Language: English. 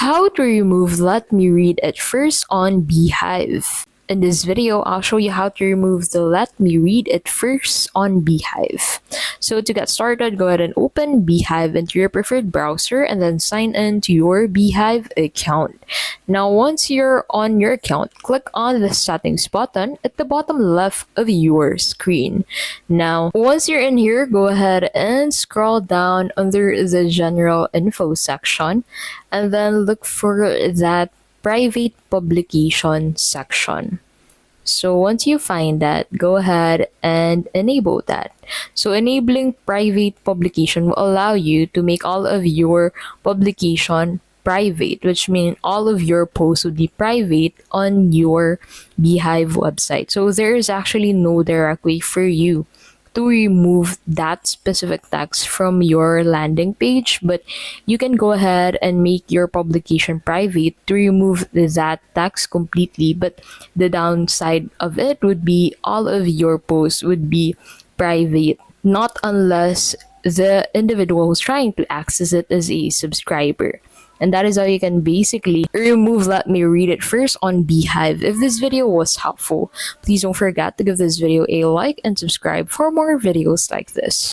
How to remove Let Me Read It First on Beehiiv. In this video, I'll show you how to remove the Let Me Read It First on Beehiiv. So to get started, go ahead and open Beehiiv into your preferred browser and then sign in to your Beehiiv account. Now, once you're on your account, click on the settings button at the bottom left of your screen. Now, once you're in here, go ahead and scroll down under the general info section and then look for that private publication section. So once you find that, go ahead and enable that. So enabling private publication will allow you to make all of your publication private, which means all of your posts would be private on your Beehiiv website. So there is actually no direct way for you to remove that specific text from your landing page, but you can go ahead and make your publication private to remove that text completely. But the downside of it would be all of your posts would be private, not unless the individual who's trying to access it is a subscriber. And that is how you can basically remove Let Me Read It First on Beehiiv. If this video was helpful, please don't forget to give this video a like and subscribe for more videos like this.